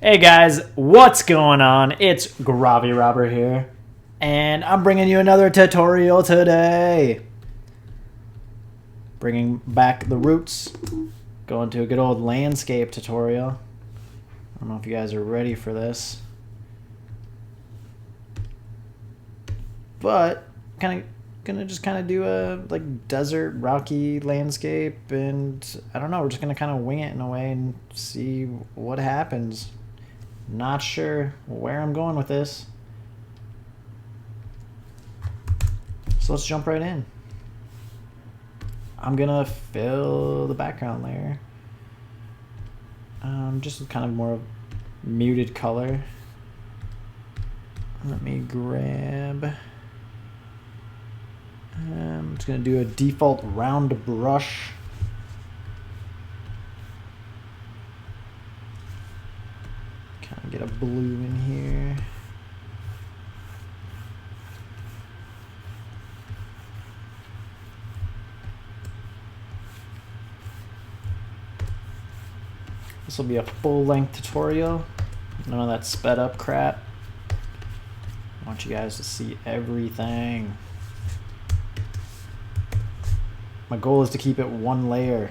Hey guys, what's going on? It's GrawvyRobber here, and I'm bringing you another tutorial today. Bringing back the roots, going to a good old landscape tutorial. I don't know if you guys are ready for this, but gonna just do a desert rocky landscape, and I don't know, we're just gonna kind of wing it in a way and see what happens. Not sure where I'm going with this. So let's jump right in. I'm gonna fill the background layer. Just kind of more muted color. Let me grab. I'm just gonna do a default round brush. Kind of get a blue in here. This will be a full-length tutorial. None of that sped up crap. I want you guys to see everything. My goal is to keep it one layer.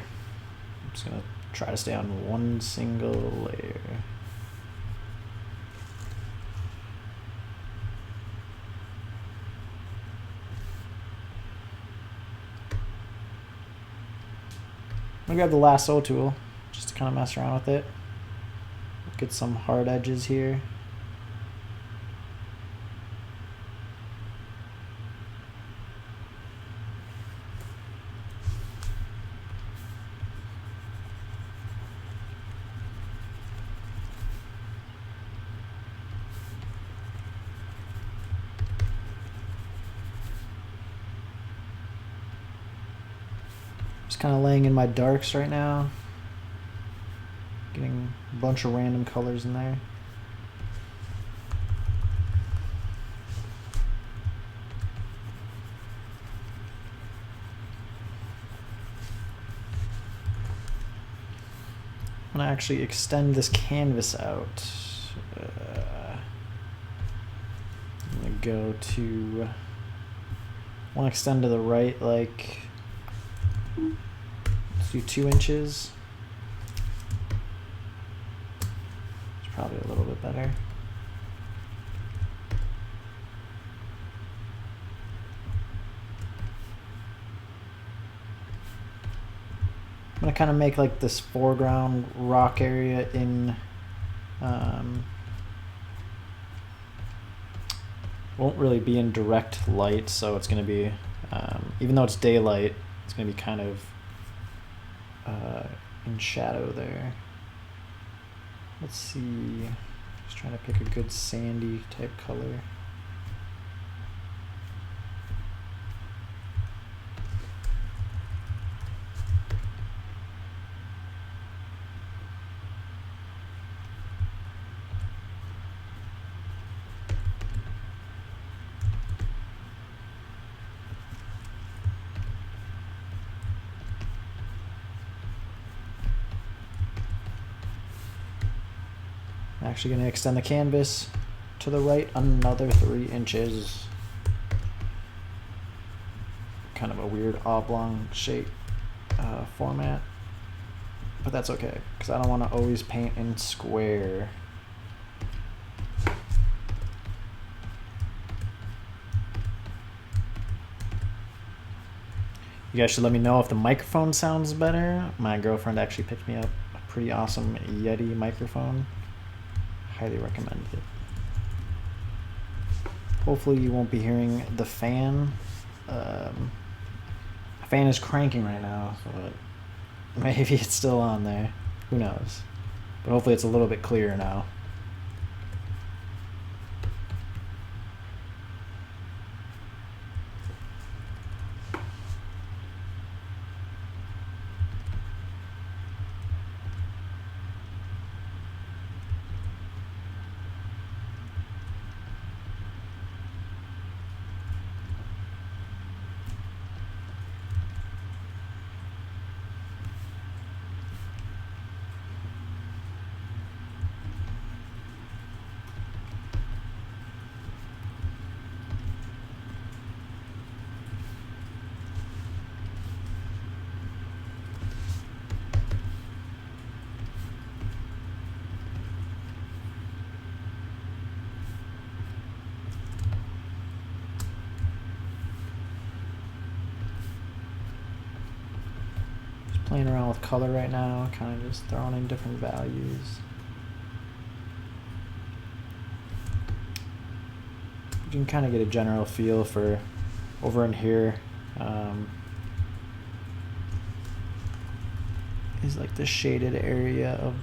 I'm just gonna try to stay on one single layer. I'm gonna grab the lasso tool just to kind of mess around with it. Get some hard edges here. Just kind of laying in my darks right now. Getting a bunch of random colors in there. I'm gonna actually extend this canvas out. I'm gonna go to, I want to extend to the right, like, let's do 2 inches. It's probably a little bit better. I'm gonna kind of make like this foreground rock area in, won't really be in direct light, so it's gonna be, even though it's daylight, it's gonna be kind of in shadow there. Let's see, just trying to pick a good sandy type color. I'm actually going to extend the canvas to the right another 3 inches. Kind of a weird oblong shape format, but that's okay because I don't want to always paint in square. You guys should let me know if the microphone sounds better. My girlfriend actually picked me up a pretty awesome Yeti microphone. Highly recommend it. Hopefully you won't be hearing the fan. The fan is cranking right now, so maybe it's still on there. Who knows? But hopefully it's a little bit clearer now. playing around with color right now, kind of just throwing in different values. You can kind of get a general feel for over in here. Is like the shaded area of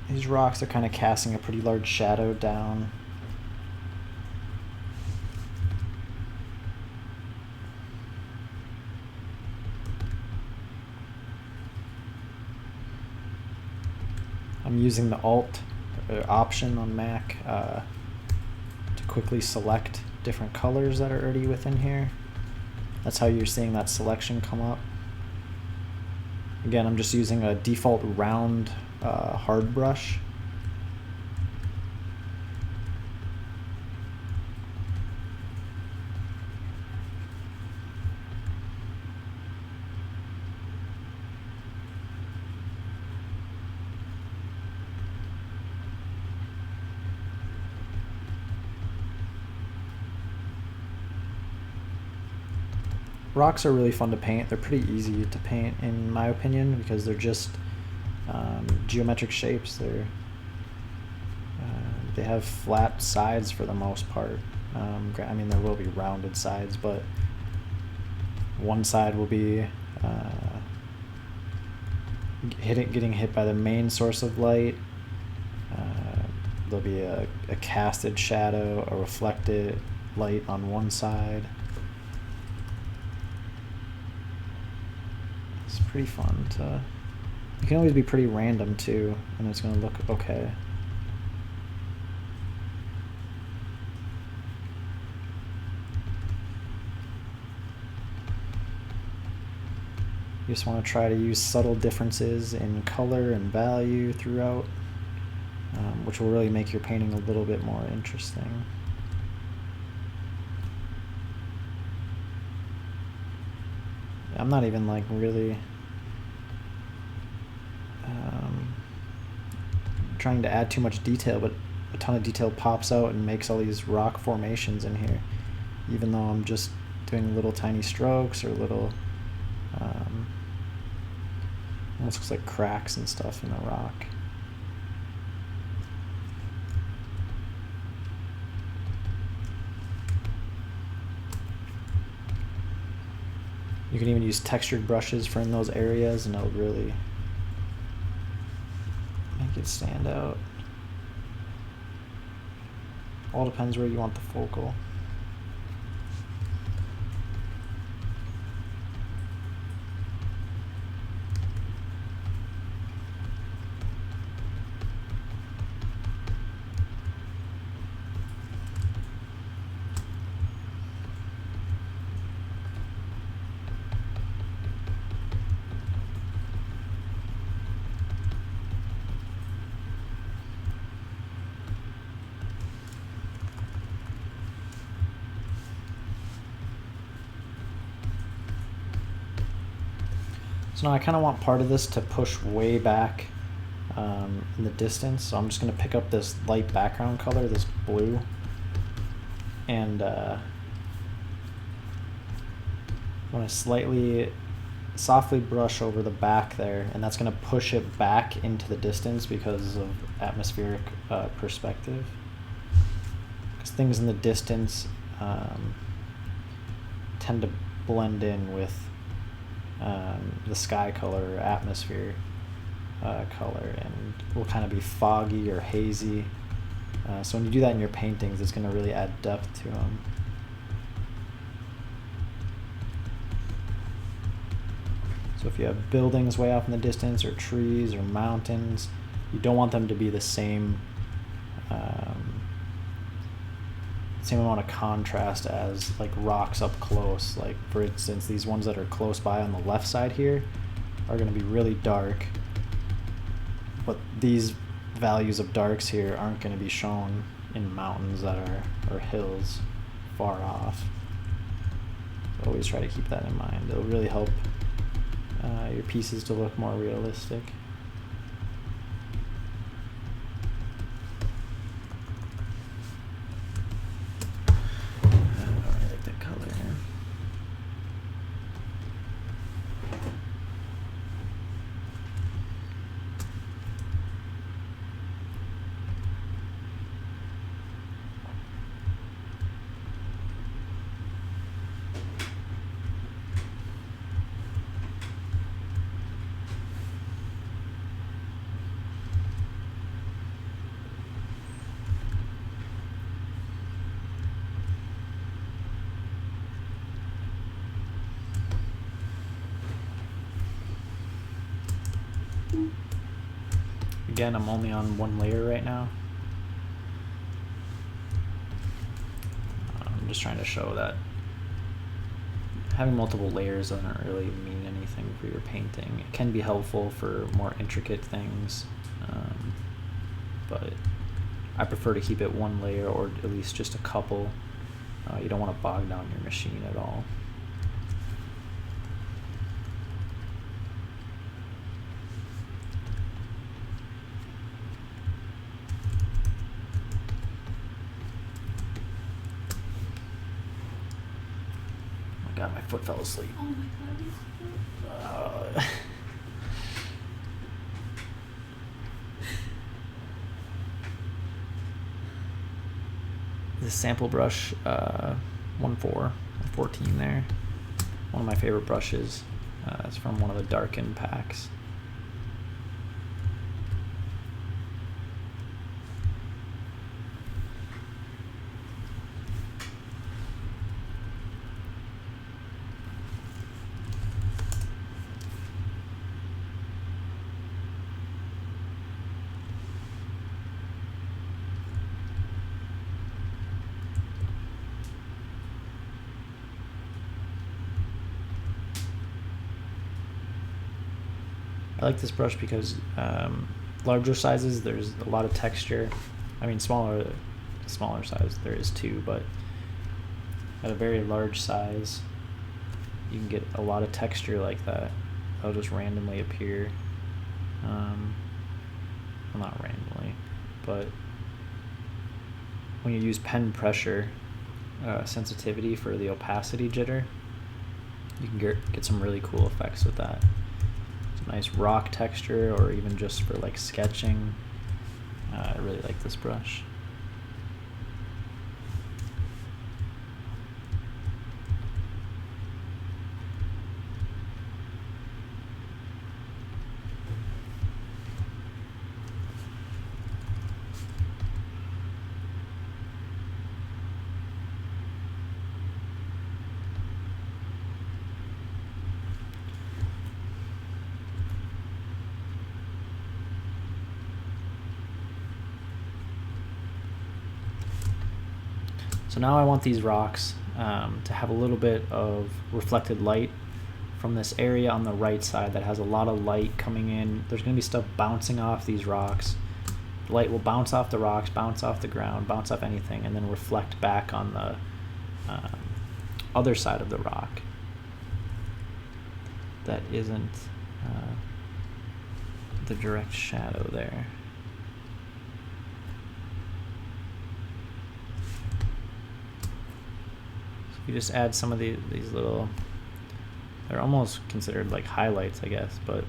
these rocks are kind of casting a pretty large shadow down. I'm using the Alt or option on Mac to quickly select different colors that are already within here. That's how you're seeing that selection come up. Again, I'm just using a default round hard brush. Rocks are really fun to paint. They're pretty easy to paint in my opinion because they're just geometric shapes. They have flat sides for the most part. I mean, there will be rounded sides, but one side will be getting hit by the main source of light. There'll be a casted shadow, a reflected light on one side. It's pretty fun to... You can always be pretty random too, and it's going to look okay. You just want to try to use subtle differences in color and value throughout, which will really make your painting a little bit more interesting. I'm not even like really trying to add too much detail, but a ton of detail pops out and makes all these rock formations in here, even though I'm just doing little tiny strokes or little almost looks like cracks and stuff in the rock. You can even use textured brushes for in those areas, and it'll really make it stand out. All depends where you want the focal. So now I kind of want part of this to push way back in the distance, so I'm just going to pick up this light background color, this blue, and I want to softly brush over the back there, and that's going to push it back into the distance because of atmospheric perspective. Because things in the distance tend to blend in with the sky color or atmosphere color, and will kind of be foggy or hazy. So when you do that in your paintings, it's going to really add depth to them. So if you have buildings way off in the distance, or trees or mountains, you don't want them to be the same amount of contrast as like rocks up close. Like for instance, these ones that are close by on the left side here are going to be really dark, but these values of darks here aren't going to be shown in mountains that are, or hills far off. So always try to keep that in mind. It'll really help your pieces to look more realistic. Again, I'm only on one layer right now. I'm just trying to show that having multiple layers doesn't really mean anything for your painting. It can be helpful for more intricate things, but I prefer to keep it one layer or at least just a couple. You don't want to bog down your machine at all. Oh my god, my foot fell asleep. Oh my god. This sample brush, 14 there. One of my favorite brushes. It's from one of the Darken packs. I like this brush because larger sizes, there's a lot of texture. I mean, smaller size, there is too, but at a very large size, you can get a lot of texture like that. That'll just randomly appear. Well, not randomly, but when you use pen pressure sensitivity for the opacity jitter, you can get some really cool effects with that. Nice rock texture, or even just for like sketching. I really like this brush. So now I want these rocks to have a little bit of reflected light from this area on the right side that has a lot of light coming in. There's going to be stuff bouncing off these rocks. Light will bounce off the rocks, bounce off the ground, bounce off anything, and then reflect back on the other side of the rock that isn't the direct shadow there. You just add some of these little, they're almost considered like highlights, I guess, but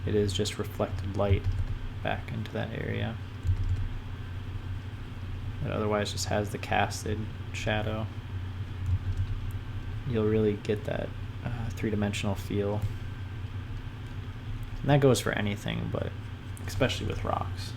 it is just reflected light back into that area. It otherwise just has the casted shadow. You'll really get that three-dimensional feel. And that goes for anything, but especially with rocks.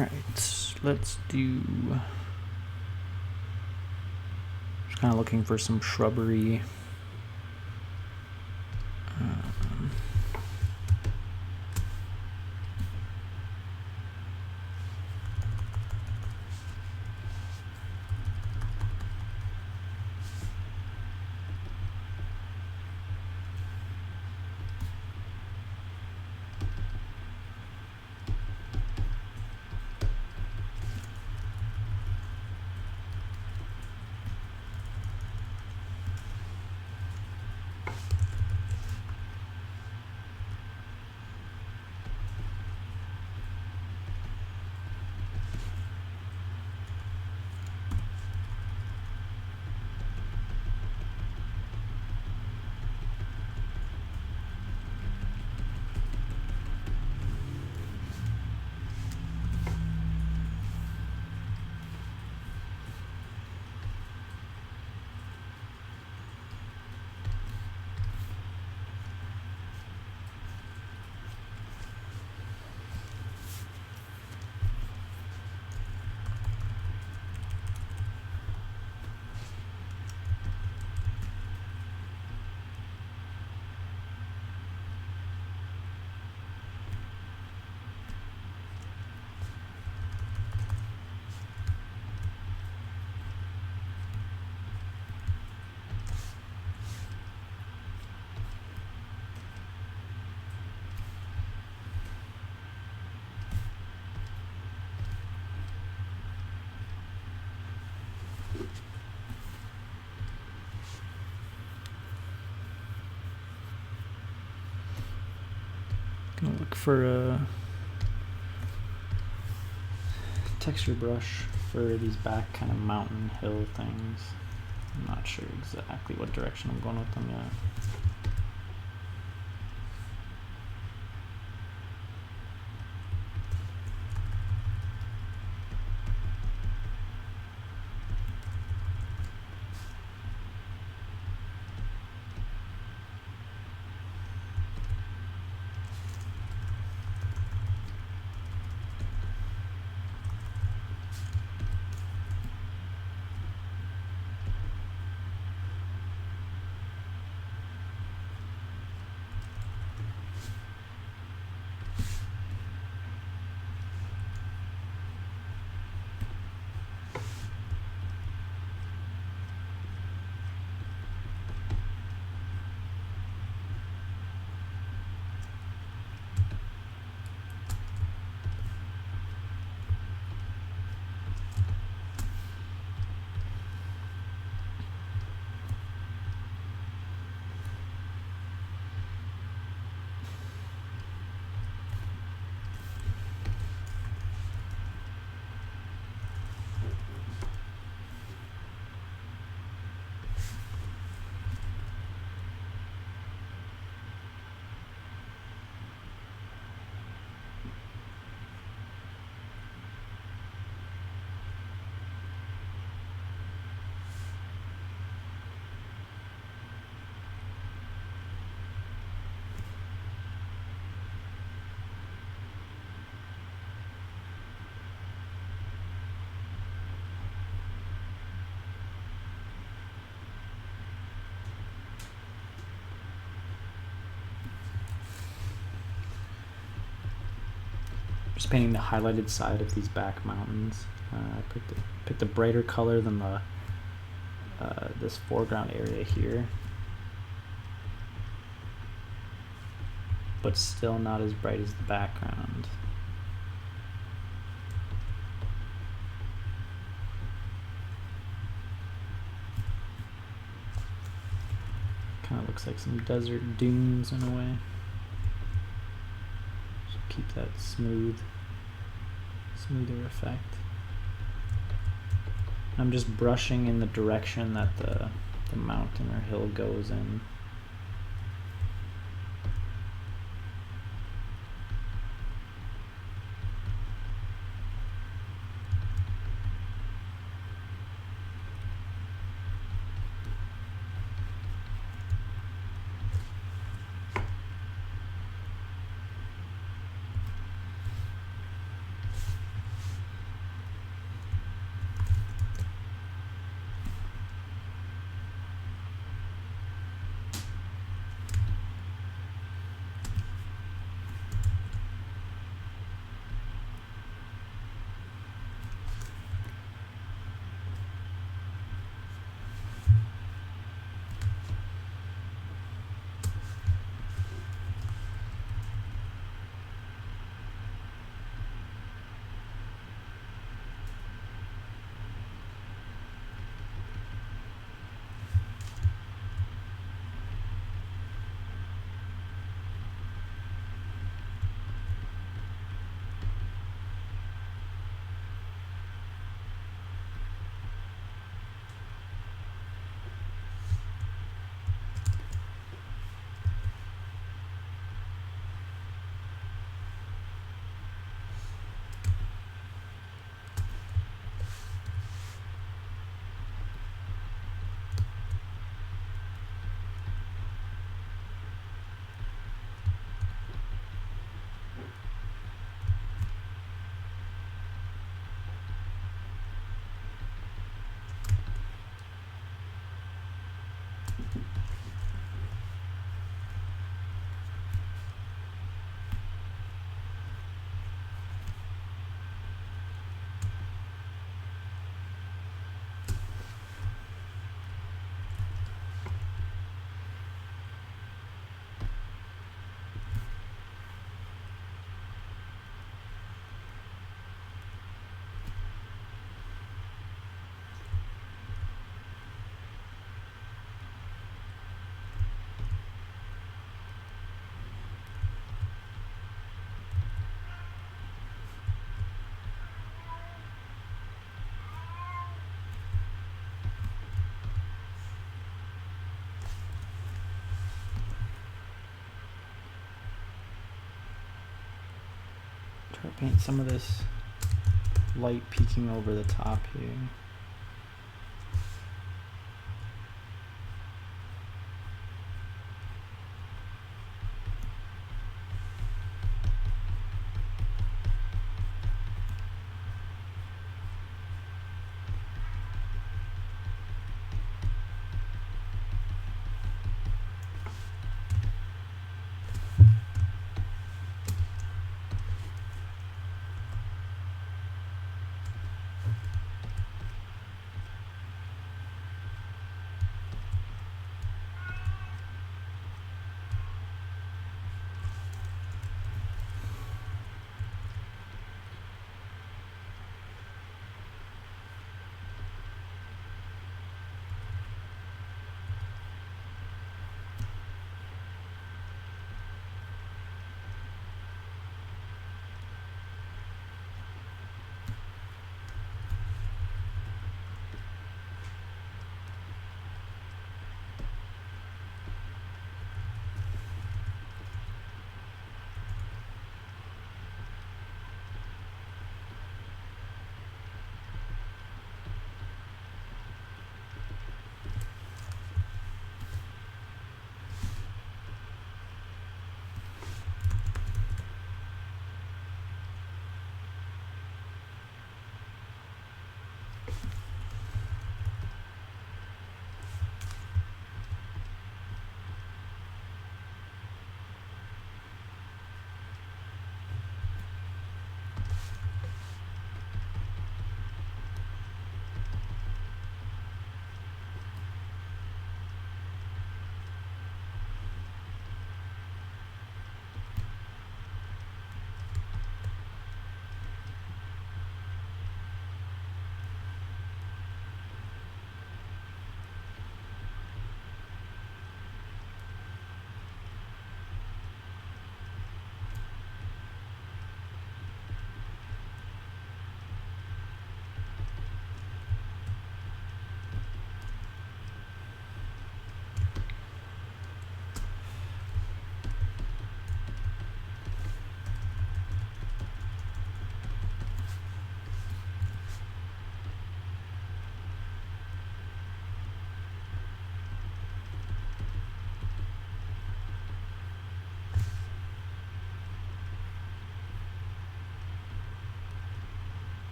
Alright, let's do... Just kind of looking for some shrubbery. Gonna look for a texture brush for these back kind of mountain hill things. I'm not sure exactly what direction I'm going with them yet. Just painting the highlighted side of these back mountains. I picked a brighter color than the this foreground area here, but still not as bright as the background. Kind of looks like some desert dunes in a way. So keep that smoother effect. I'm just brushing in the direction that the mountain or hill goes in. Try to paint some of this light peeking over the top here.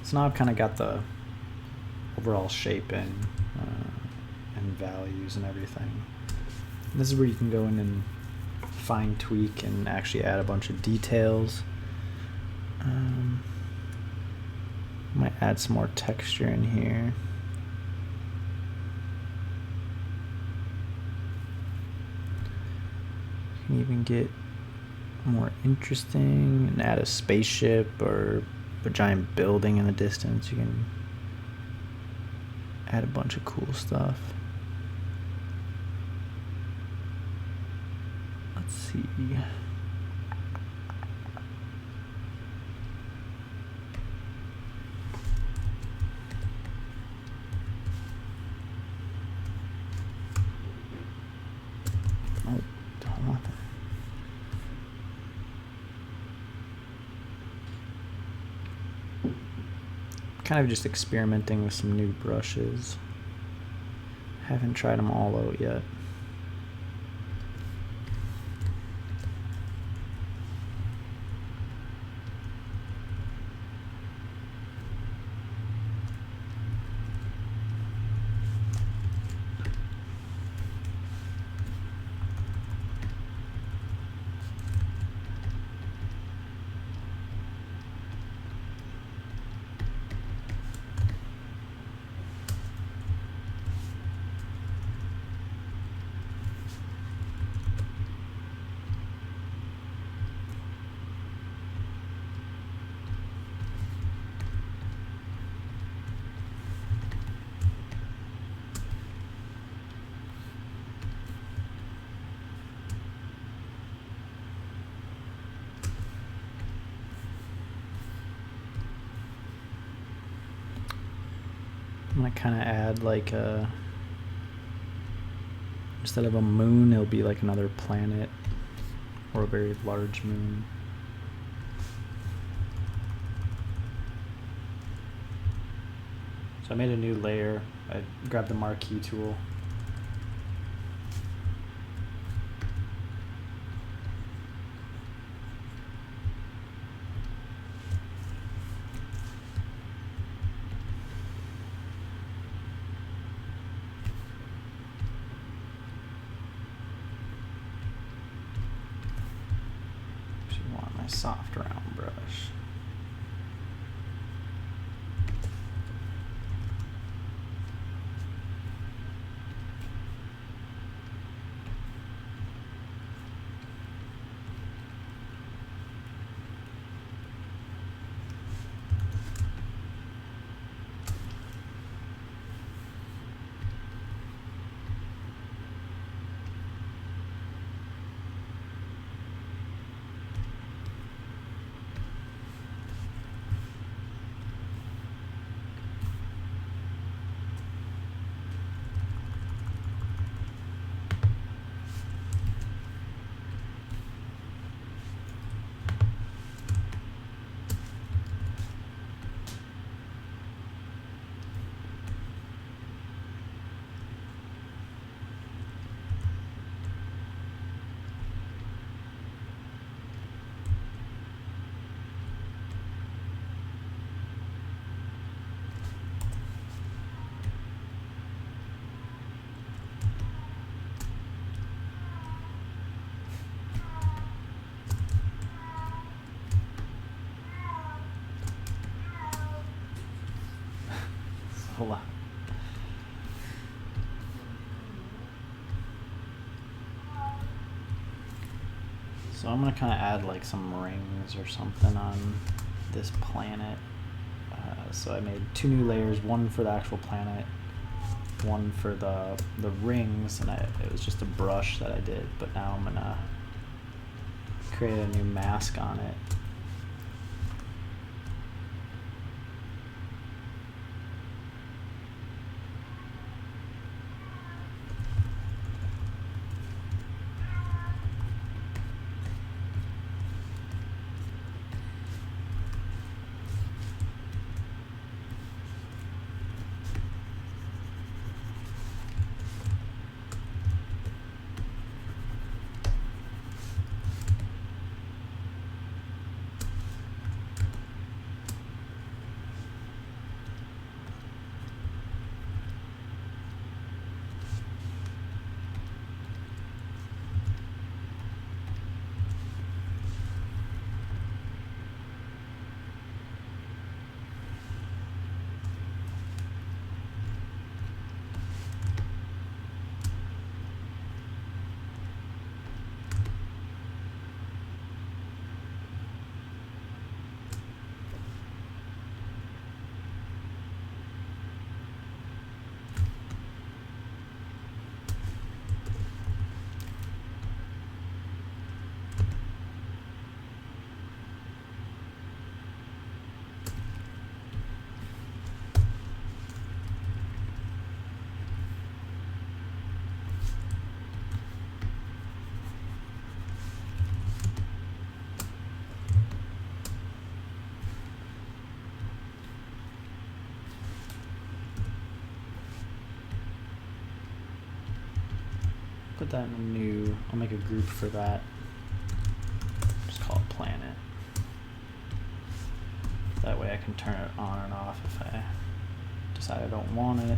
So now I've kind of got the overall shape and values and everything. And this is where you can go in and fine tweak and actually add a bunch of details. Might add some more texture in here. You can even get more interesting and add a spaceship or a giant building in the distance. You can add a bunch of cool stuff. Let's see. Oh, don't want that. kind of just experimenting with some new brushes. Haven't tried them all out yet. I'm gonna kind of add like a, instead of a moon, it'll be like another planet or a very large moon. So I made a new layer. I grabbed the marquee tool. My soft round brush. So loud. So I'm gonna kind of add like some rings or something on this planet. So I made 2 new layers, one for the actual planet, one for the rings, and it was just a brush that I did, but now I'm gonna create a new mask on it. that in a new, I'll make a group for that. Just call it planet. That way I can turn it on and off if I decide I don't want it.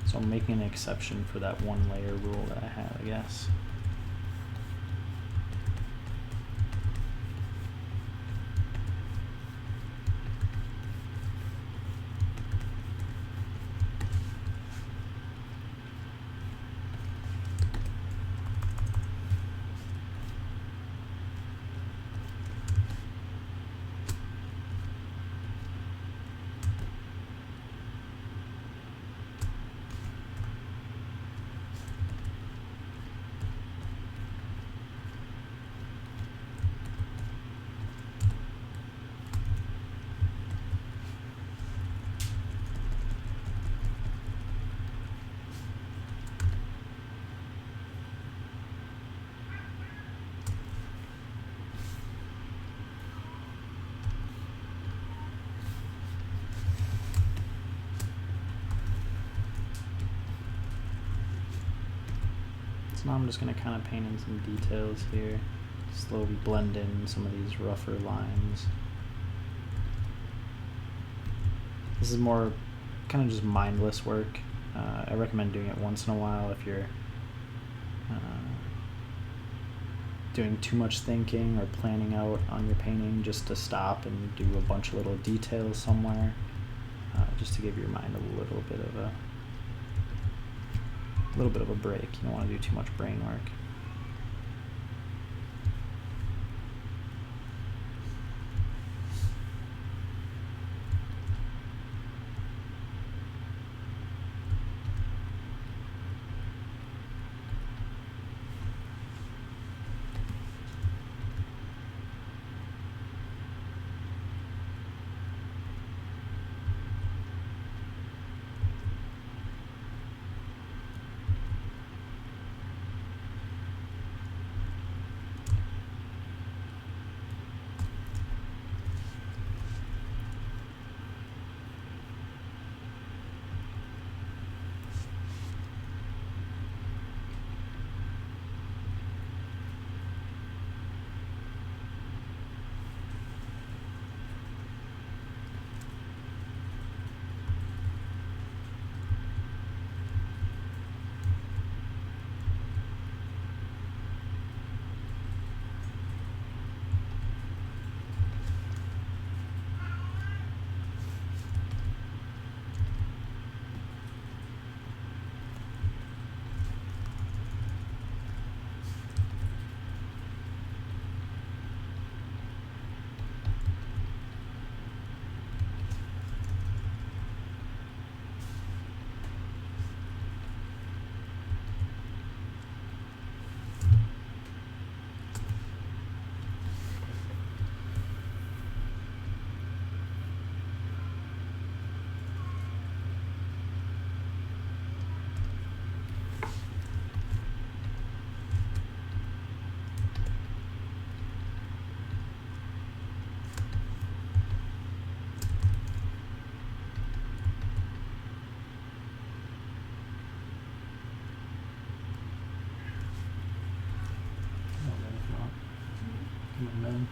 So I'm making an exception for that one layer rule that I have, I guess. Now I'm just going to kind of paint in some details here, slowly blend in some of these rougher lines. This is more kind of just mindless work. I recommend doing it once in a while if you're doing too much thinking or planning out on your painting, just to stop and do a bunch of little details somewhere, just to give your mind a little bit of a break. You don't want to do too much brain work. And then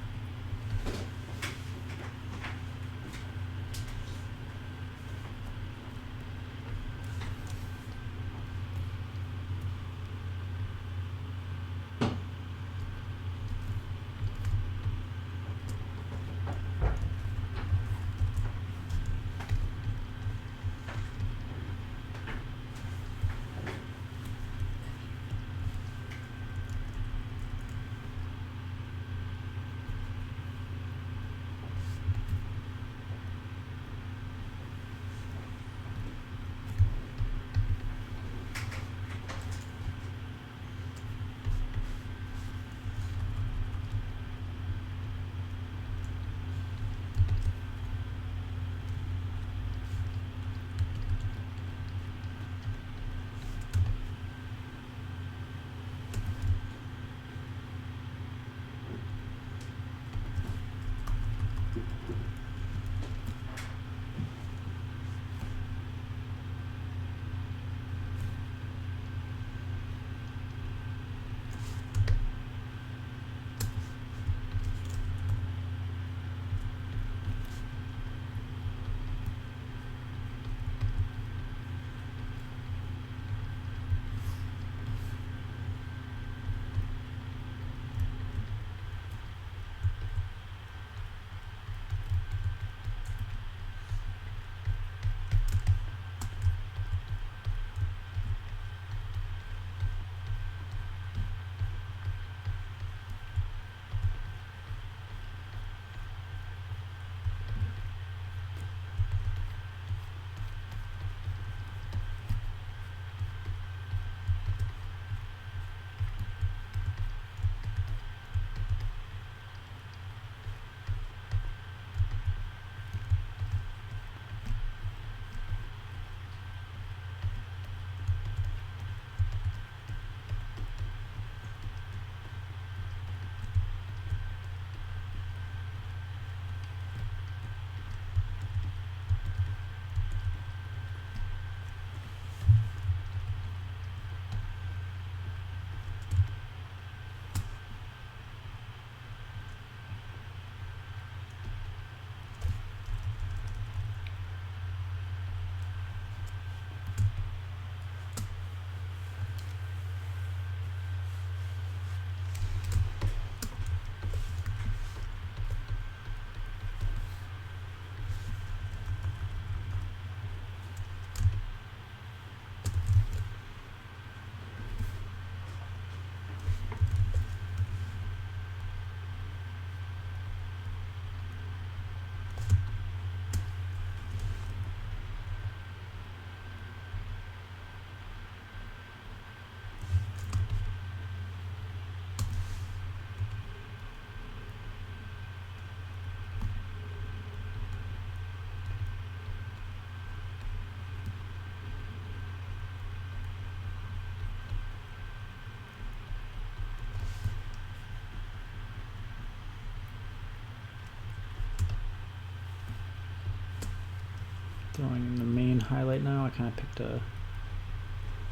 Throwing in the main highlight now. I kind of picked a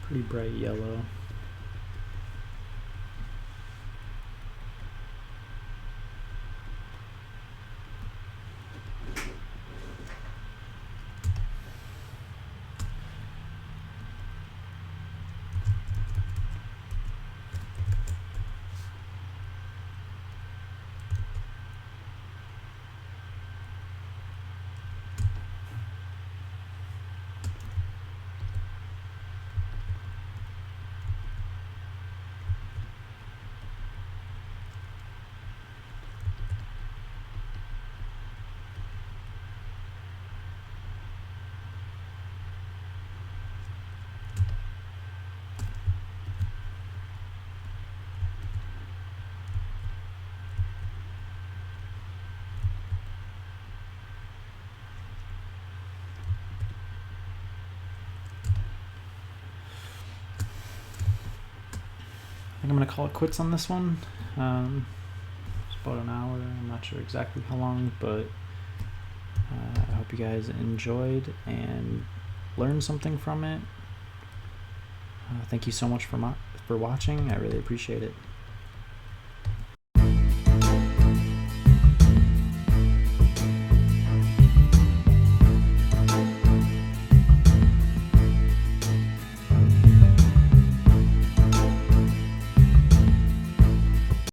pretty bright yellow. I think I'm going to call it quits on this one. It's about an hour. I'm not sure exactly how long, but I hope you guys enjoyed and learned something from it. Thank you so much for watching. I really appreciate it.